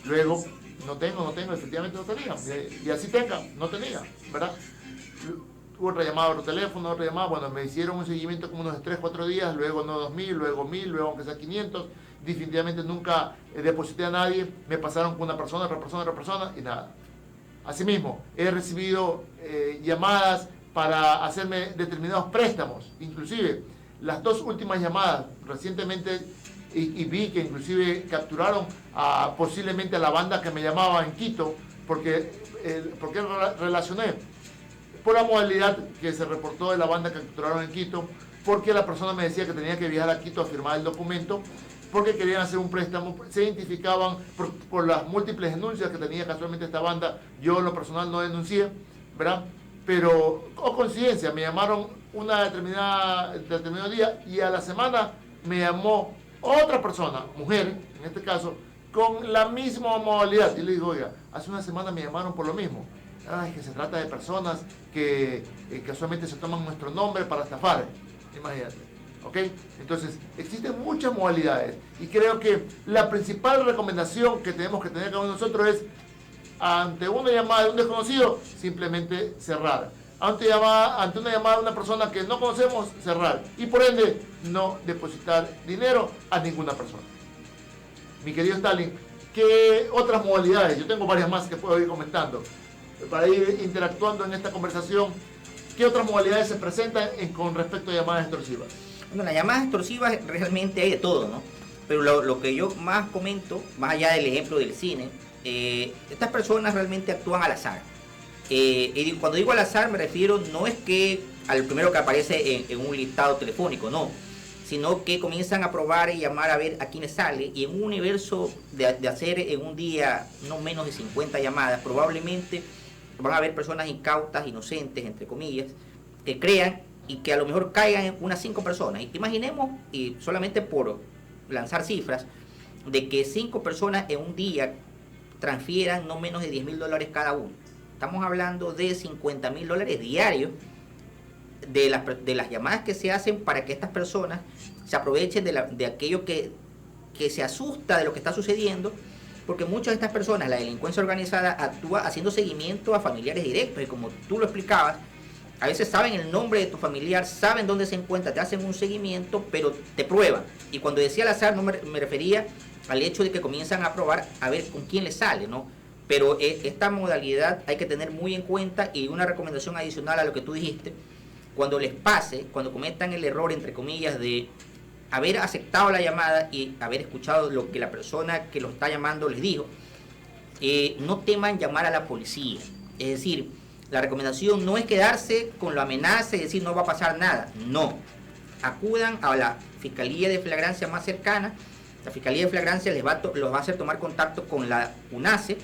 Luego, no tengo, efectivamente no tenía. Y así no tenía, ¿verdad? Hubo otra llamada, otro teléfono, otra llamada. Bueno, me hicieron un seguimiento como unos 3-4 días, luego no 2,000, luego 1,000, luego aunque sea 500. Definitivamente nunca deposité a nadie. Me pasaron con una persona, otra persona y nada. Asimismo, he recibido llamadas para hacerme determinados préstamos. Inclusive, las 2 últimas llamadas, recientemente y vi que inclusive capturaron posiblemente a la banda que me llamaba en Quito, porque relacioné por la modalidad que se reportó de la banda que capturaron en Quito, porque la persona me decía que tenía que viajar a Quito a firmar el documento, porque querían hacer un préstamo, se identificaban por las múltiples denuncias que tenía casualmente esta banda. Yo en lo personal no denuncié, ¿verdad? Pero, coincidencia, me llamaron determinado día, y a la semana me llamó otra persona, mujer, en este caso, con la misma modalidad. Y le digo, oiga, hace una semana me llamaron por lo mismo. Es que se trata de personas que casualmente se toman nuestro nombre para estafar. Imagínate. ¿Ok? Entonces, existen muchas modalidades. Y creo que la principal recomendación que tenemos que tener cada uno de nosotros es, ante una llamada de un desconocido, simplemente cerrar. Ante una llamada de una persona que no conocemos, cerrar. Y por ende, no depositar dinero a ninguna persona. Mi querido Stalin, ¿qué otras modalidades? Yo tengo varias más que puedo ir comentando para ir interactuando en esta conversación. ¿Qué otras modalidades se presentan con respecto a llamadas extorsivas? Bueno, las llamadas extorsivas realmente hay de todo, ¿no? Pero lo que yo más comento, más allá del ejemplo del cine, estas personas realmente actúan al azar. Y cuando digo al azar me refiero, no es que al primero que aparece en un listado telefónico, no, sino que comienzan a probar y llamar a ver a quién les sale, y en un universo de hacer en un día no menos de 50 llamadas, probablemente van a haber personas incautas, inocentes, entre comillas, que crean y que a lo mejor caigan en unas 5 personas. Y imaginemos, y solamente por lanzar cifras, de que 5 personas en un día transfieran no menos de $10,000 cada uno. Estamos hablando de $50,000 diarios de las llamadas que se hacen para que estas personas se aprovechen de aquello que se asusta de lo que está sucediendo, porque muchas de estas personas, la delincuencia organizada, actúa haciendo seguimiento a familiares directos, y como tú lo explicabas, a veces saben el nombre de tu familiar, saben dónde se encuentra, te hacen un seguimiento, pero te prueban. Y cuando decía al azar, no me refería al hecho de que comienzan a probar a ver con quién les sale, ¿no? Pero esta modalidad hay que tener muy en cuenta, y una recomendación adicional a lo que tú dijiste: cuando les pase, cuando cometan el error, entre comillas, de haber aceptado la llamada y haber escuchado lo que la persona que lo está llamando les dijo, no teman llamar a la policía. Es decir, la recomendación no es quedarse con la amenaza y decir no va a pasar nada. No. Acudan a la Fiscalía de Flagrancia más cercana. La Fiscalía de Flagrancia los va a hacer tomar contacto con la UNACE.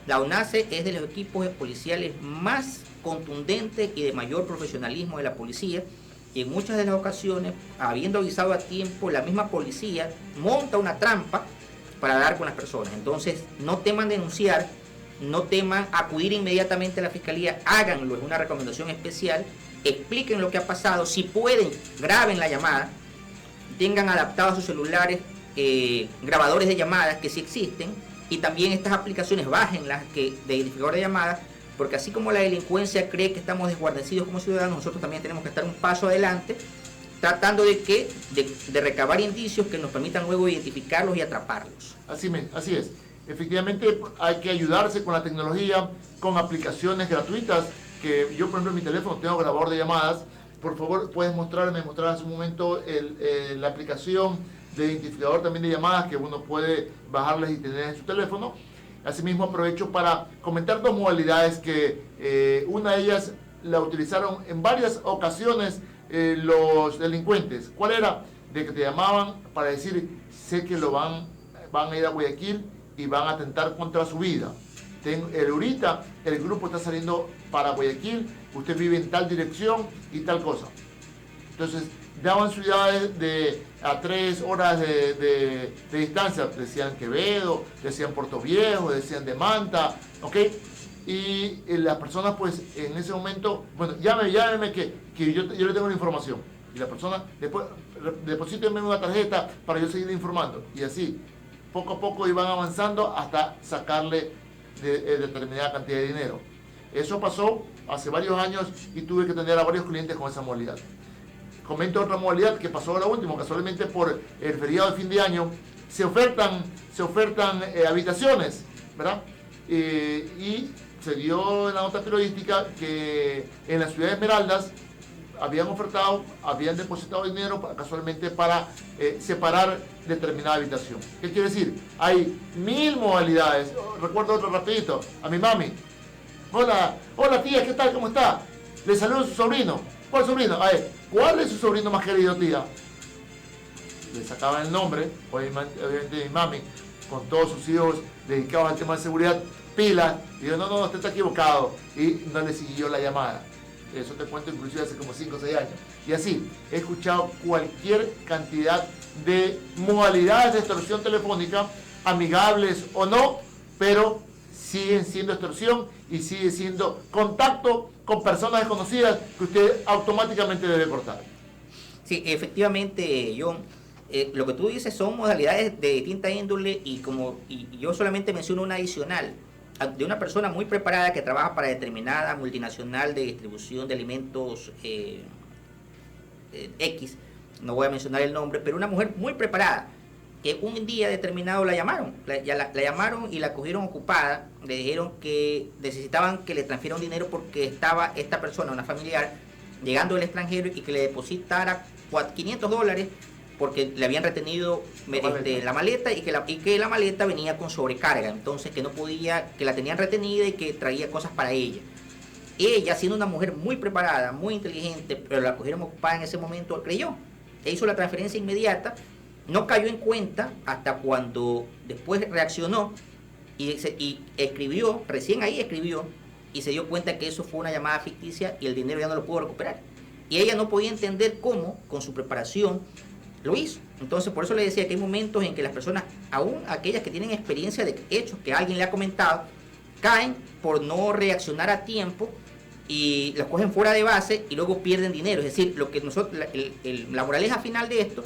La UNACE es de los equipos policiales más contundentes y de mayor profesionalismo de la policía. Y en muchas de las ocasiones, habiendo avisado a tiempo, la misma policía monta una trampa para dar con las personas. Entonces, no teman denunciar, no teman acudir inmediatamente a la fiscalía, háganlo, es una recomendación especial, expliquen lo que ha pasado, si pueden, graben la llamada, tengan adaptados a sus celulares grabadores de llamadas que sí existen, y también estas aplicaciones bájenlas de identificador de llamadas, porque así como la delincuencia cree que estamos desguarnecidos como ciudadanos, nosotros también tenemos que estar un paso adelante, tratando de recabar indicios que nos permitan luego identificarlos y atraparlos. Así es. Efectivamente hay que ayudarse con la tecnología, con aplicaciones gratuitas, que yo por ejemplo en mi teléfono tengo grabador de llamadas. Por favor, puedes mostrar hace un momento la aplicación de identificador también de llamadas que uno puede bajarlas y tener en su teléfono. Asimismo aprovecho para comentar 2 modalidades que una de ellas la utilizaron en varias ocasiones los delincuentes. ¿Cuál era? De que te llamaban para decir, sé que van a ir a Guayaquil y van a atentar contra su vida. Ahorita el grupo está saliendo para Guayaquil, usted vive en tal dirección y tal cosa. Entonces daban ciudades a 3 horas de distancia, decían Quevedo, decían Puerto Viejo, decían de Manta, ¿ok? Y las personas pues en ese momento, bueno, llámeme que yo le tengo la información. Y la persona, después, deposíteme una tarjeta para yo seguir informando. Y así, poco a poco iban avanzando hasta sacarle determinada cantidad de dinero. Eso pasó hace varios años y tuve que atender a varios clientes con esa modalidad. Comento otra modalidad que pasó ahora último, casualmente por el feriado de fin de año, se ofertan habitaciones, ¿verdad? Y se dio en la nota periodística que en la ciudad de Esmeraldas habían ofertado, habían depositado dinero casualmente para separar determinada habitación. ¿Qué quiere decir? Hay 1000 modalidades. Recuerdo otro rapidito, a mi mami. Hola tía, ¿qué tal? ¿Cómo está? Le saludo a su sobrino. ¿Cuál sobrino? A ver, ¿cuál es su sobrino más querido, tía? Le sacaban el nombre, obviamente mi mami, con todos sus hijos dedicados al tema de seguridad, pilas, y yo, no, usted está equivocado, y no le siguió la llamada. Eso te cuento inclusive hace como 5 o 6 años. Y así, he escuchado cualquier cantidad de modalidades de extorsión telefónica, amigables o no, pero siguen siendo extorsión y sigue siendo contacto con personas desconocidas que usted automáticamente debe cortar. Sí, efectivamente, John, lo que tú dices son modalidades de distinta índole y yo solamente menciono una adicional, de una persona muy preparada que trabaja para determinada multinacional de distribución de alimentos X, no voy a mencionar el nombre, pero una mujer muy preparada, que un día determinado la llamaron, la llamaron y la cogieron ocupada, le dijeron que necesitaban que le transfieran dinero porque estaba esta persona, una familiar, llegando del extranjero y que le depositara $500 porque le habían retenido la maleta y que la maleta venía con sobrecarga, entonces que no podía, que la tenían retenida y que traía cosas para ella. Ella, siendo una mujer muy preparada, muy inteligente, pero la cogieron ocupada en ese momento, creyó, e hizo la transferencia inmediata, no cayó en cuenta hasta cuando después reaccionó y escribió, recién ahí escribió, y se dio cuenta que eso fue una llamada ficticia y el dinero ya no lo pudo recuperar. Y ella no podía entender cómo, con su preparación, lo hizo. Entonces, por eso le decía que hay momentos en que las personas, aún aquellas que tienen experiencia de hechos que alguien le ha comentado, caen por no reaccionar a tiempo y los cogen fuera de base y luego pierden dinero. Es decir, lo que nosotros, la moraleja final de esto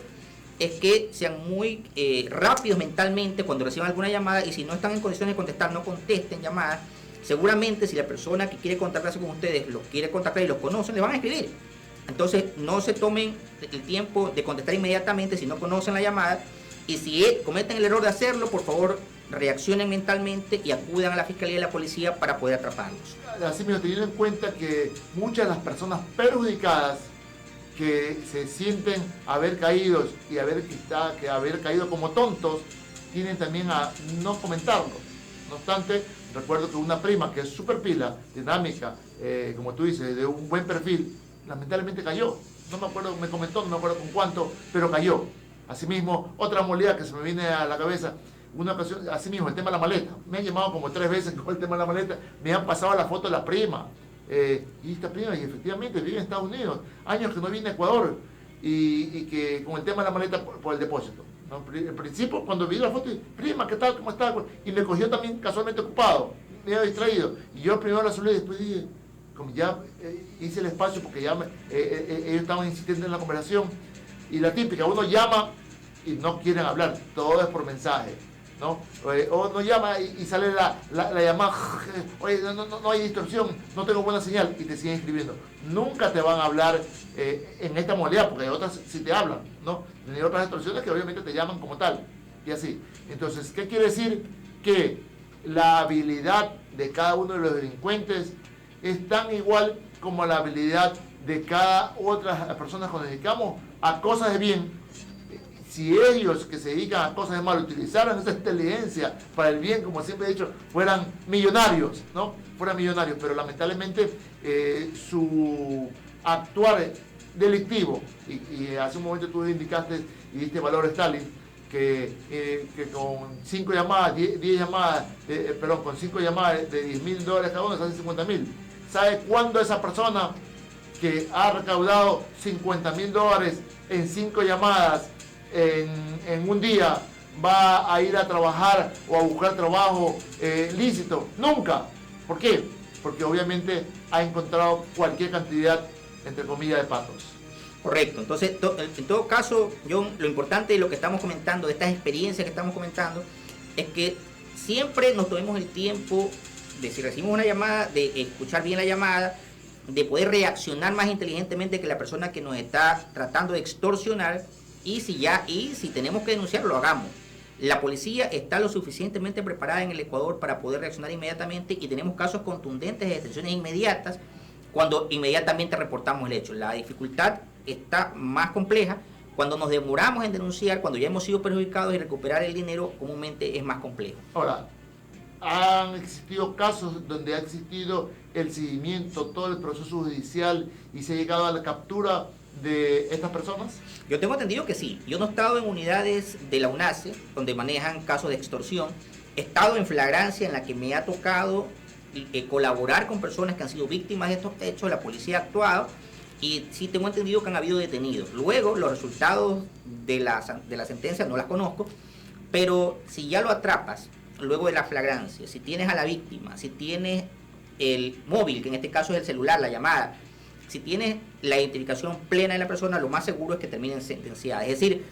es que sean muy rápidos mentalmente cuando reciban alguna llamada, y si no están en condiciones de contestar, no contesten llamadas. Seguramente si la persona que quiere contactarse con ustedes los quiere contactar y los conocen, le van a escribir. Entonces no se tomen el tiempo de contestar inmediatamente si no conocen la llamada, y si cometen el error de hacerlo, por favor reaccionen mentalmente y acudan a la fiscalía y a la policía para poder atraparlos. Así mismo, teniendo en cuenta que muchas de las personas perjudicadas que se sienten haber caído y haber caído como tontos, tienen también a no comentarlo. No obstante, recuerdo que una prima que es súper pila, dinámica, como tú dices, de un buen perfil, lamentablemente cayó. No me acuerdo, me comentó, no me acuerdo con cuánto, pero cayó. Asimismo, otra modalidad que se me viene a la cabeza, una ocasión, asimismo, el tema de la maleta. Me han llamado como 3 veces con el tema de la maleta, me han pasado la foto de la prima. Y esta prima, y efectivamente vive en Estados Unidos, años que no viene a Ecuador, y que con el tema de la maleta por el depósito. ¿No? En principio, cuando vi la foto, prima, ¿qué tal? ¿Cómo está? Y me cogió también casualmente ocupado, medio distraído. Y yo primero la saludé y después dije, como ya hice el espacio porque ya ellos estaban insistiendo en la conversación. Y la típica, uno llama y no quieren hablar, todo es por mensaje, ¿no? O no llama y sale la llamada, oye, no hay distorsión, no tengo buena señal, y te siguen escribiendo. Nunca te van a hablar en esta modalidad, porque hay otras sí te hablan, ¿no? Hay otras extorsiones que obviamente te llaman como tal, y así. Entonces, ¿qué quiere decir? Que la habilidad de cada uno de los delincuentes es tan igual como la habilidad de cada otra persona que nos dedicamos a cosas de bien. Si ellos que se dedican a cosas de mal utilizaran esa inteligencia para el bien, como siempre he dicho, fueran millonarios, ¿no? Fueran millonarios, pero lamentablemente su actuar delictivo, y hace un momento tú indicaste y diste valor a Stalin, que con 5 llamadas, 10 llamadas, con 5 llamadas de $10,000 cada una, se hacen $50,000. ¿Sabe cuándo esa persona que ha recaudado $50,000 en 5 llamadas en un día va a ir a trabajar o a buscar trabajo lícito? Nunca. ¿Por qué? Porque obviamente ha encontrado cualquier cantidad, entre comillas, de patos. Correcto. Entonces, en todo caso, John, lo importante de lo que estamos comentando, de estas experiencias que estamos comentando, es que siempre nos tomemos el tiempo de, si recibimos una llamada, de escuchar bien la llamada, de poder reaccionar más inteligentemente que la persona que nos está tratando de extorsionar, y si tenemos que denunciarlo, lo hagamos. La policía está lo suficientemente preparada en el Ecuador para poder reaccionar inmediatamente, y tenemos casos contundentes de detenciones inmediatas cuando inmediatamente reportamos el hecho. La dificultad está más compleja. Cuando nos demoramos en denunciar, cuando ya hemos sido perjudicados y recuperar el dinero, comúnmente es más complejo. Ahora, han existido casos donde ha existido el seguimiento, todo el proceso judicial y se ha llegado a la captura de estas personas. Yo tengo entendido que sí. Yo no he estado en unidades de la UNACE donde manejan casos de extorsión. He estado en flagrancia en la que me ha tocado colaborar con personas que han sido víctimas de estos hechos. La policía ha actuado y sí tengo entendido que han habido detenidos. Luego, los resultados de la sentencia no las conozco, pero si ya lo atrapas, luego de la flagrancia, si tienes a la víctima, si tienes el móvil, que en este caso es el celular, la llamada, si tienes la identificación plena de la persona, lo más seguro es que terminen sentenciadas. Es decir,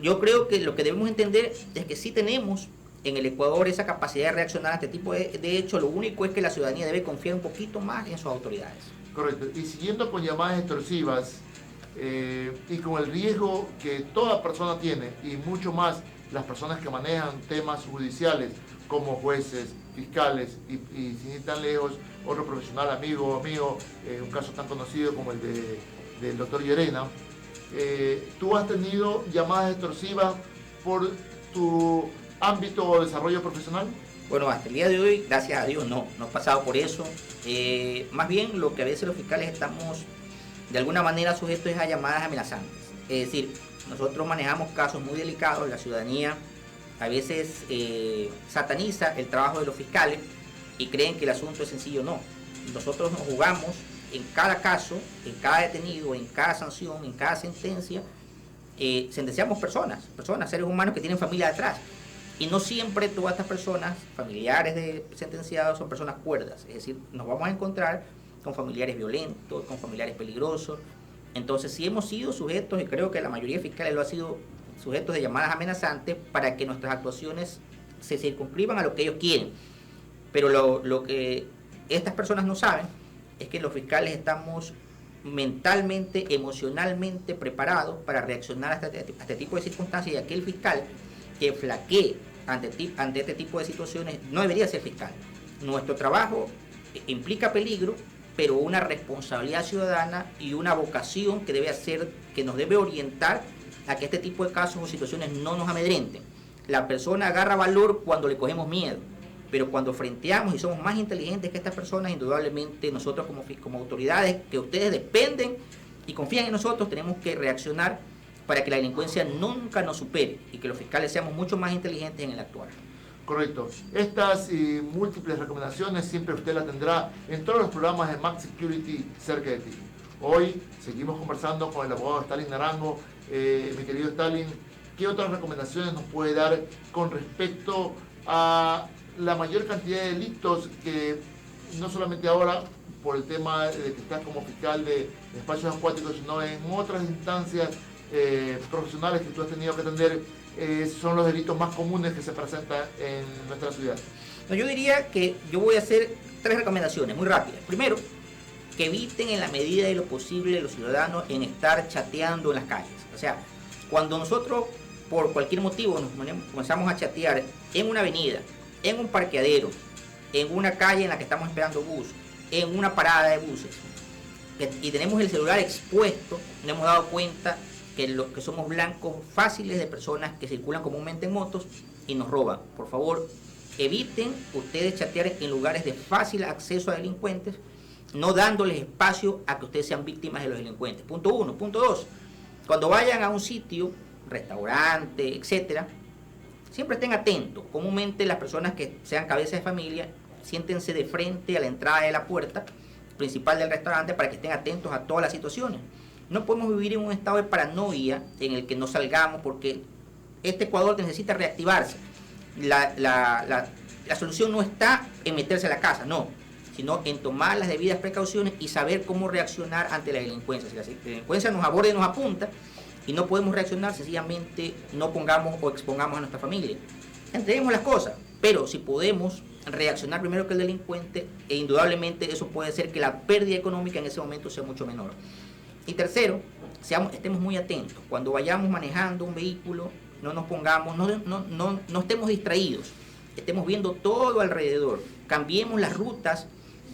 yo creo que lo que debemos entender es que sí tenemos en el Ecuador esa capacidad de reaccionar a este tipo de hechos. Lo único es que la ciudadanía debe confiar un poquito más en sus autoridades. Correcto. Y siguiendo con llamadas extorsivas y con el riesgo que toda persona tiene, y mucho más las personas que manejan temas judiciales como jueces, fiscales y sin ir tan lejos, otro profesional amigo mío, un caso tan conocido como el del doctor Llerena. ¿Tú has tenido llamadas extorsivas por tu ámbito o desarrollo profesional? Bueno, hasta el día de hoy, gracias a Dios, no he pasado por eso. Más bien, lo que a veces los fiscales estamos de alguna manera sujetos es a llamadas amenazantes. Es decir, nosotros manejamos casos muy delicados, la ciudadanía a veces sataniza el trabajo de los fiscales y creen que el asunto es sencillo. No, nosotros nos jugamos en cada caso, en cada detenido, en cada sanción, en cada sentencia. Sentenciamos personas, seres humanos que tienen familia detrás. Y no siempre todas estas personas, familiares de sentenciados, son personas cuerdas. Es decir, nos vamos a encontrar con familiares violentos, con familiares peligrosos. Entonces sí hemos sido sujetos, y creo que la mayoría de fiscales lo ha sido, sujetos de llamadas amenazantes para que nuestras actuaciones se circunscriban a lo que ellos quieren. Pero lo que estas personas no saben es que los fiscales estamos mentalmente, emocionalmente preparados para reaccionar a este tipo de circunstancias, y aquel fiscal que flaquee ante este tipo de situaciones no debería ser fiscal. Nuestro trabajo implica peligro, pero una responsabilidad ciudadana y una vocación que debe hacer, que nos debe orientar a que este tipo de casos o situaciones no nos amedrenten. La persona agarra valor cuando le cogemos miedo, pero cuando frenteamos y somos más inteligentes que estas personas, indudablemente nosotros como autoridades, que ustedes dependen y confían en nosotros, tenemos que reaccionar para que la delincuencia nunca nos supere y que los fiscales seamos mucho más inteligentes en el actuar. Correcto. Estas y múltiples recomendaciones siempre usted las tendrá en todos los programas de Max Security cerca de ti. Hoy seguimos conversando con el abogado Stalin Naranjo. Mi querido Stalin, ¿qué otras recomendaciones nos puede dar con respecto a la mayor cantidad de delitos que no solamente ahora por el tema de que estás como fiscal de espacios acuáticos, sino en otras instancias profesionales que tú has tenido que atender, son los delitos más comunes que se presentan en nuestra ciudad? No, yo diría que yo voy a hacer 3 recomendaciones muy rápidas. Primero, que eviten en la medida de lo posible los ciudadanos en estar chateando en las calles. O sea, cuando nosotros por cualquier motivo nos comenzamos a chatear en una avenida, en un parqueadero, en una calle en la que estamos esperando bus, en una parada de buses, y tenemos el celular expuesto, nos hemos dado cuenta que somos blancos fáciles de personas que circulan comúnmente en motos y nos roban. Por favor, eviten ustedes chatear en lugares de fácil acceso a delincuentes, no dándoles espacio a que ustedes sean víctimas de los delincuentes. Punto 1. Punto 2. Cuando vayan a un sitio, restaurante, etcétera, siempre estén atentos. Comúnmente las personas que sean cabezas de familia, siéntense de frente a la entrada de la puerta principal del restaurante para que estén atentos a todas las situaciones. No podemos vivir en un estado de paranoia en el que no salgamos, porque este Ecuador necesita reactivarse. La solución no está en meterse a la casa, no, sino en tomar las debidas precauciones y saber cómo reaccionar ante la delincuencia. Si la delincuencia nos aborda y nos apunta y no podemos reaccionar, sencillamente no pongamos o expongamos a nuestra familia. Entreguemos las cosas, pero si podemos reaccionar primero que el delincuente, indudablemente eso puede hacer que la pérdida económica en ese momento sea mucho menor. Y tercero, estemos muy atentos. Cuando vayamos manejando un vehículo, no nos pongamos, no estemos distraídos, estemos viendo todo alrededor. Cambiemos las rutas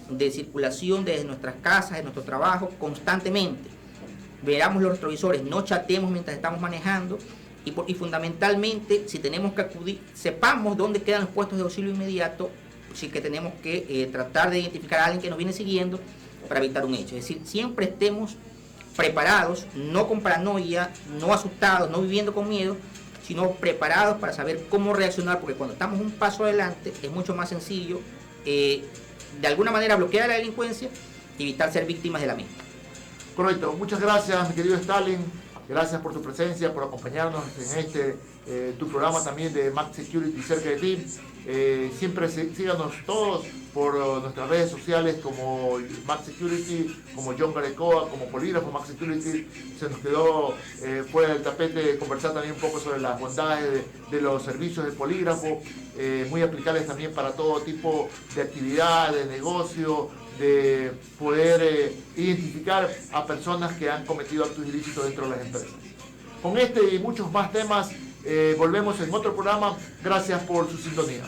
de circulación desde nuestras casas, de nuestro trabajo, constantemente. Veamos los retrovisores, no chateemos mientras estamos manejando y fundamentalmente, si tenemos que acudir, sepamos dónde quedan los puestos de auxilio inmediato, si que tenemos que tratar de identificar a alguien que nos viene siguiendo para evitar un hecho. Es decir, siempre estemos preparados, no con paranoia, no asustados, no viviendo con miedo, sino preparados para saber cómo reaccionar, porque cuando estamos un paso adelante es mucho más sencillo de alguna manera bloquear la delincuencia y evitar ser víctimas de la misma. Correcto, muchas gracias, mi querido Stalin. Gracias por tu presencia, por acompañarnos en tu programa también de Max Security cerca de ti. Siempre síganos todos por nuestras redes sociales como Max Security, como John Garecoa, como Polígrafo Max Security. Se nos quedó fuera del tapete conversar también un poco sobre las bondades de los servicios de polígrafo, muy aplicables también para todo tipo de actividad, de negocio, de poder identificar a personas que han cometido actos ilícitos dentro de las empresas. Con este y muchos más temas volvemos en otro programa. Gracias por su sintonía.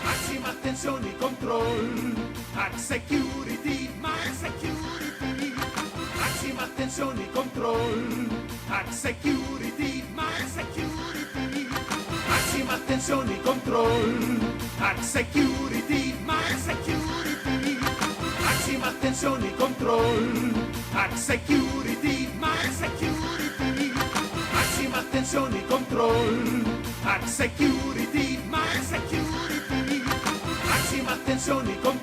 Máxima atención y control. Security, Max Security. Máxima atención y control. Security, Max Security. Máxima atención y control. Security, Max Security. Máxima atención y control. Security, Max Security. Máxima atención y control. Security, Max Security. Máxima atención y control.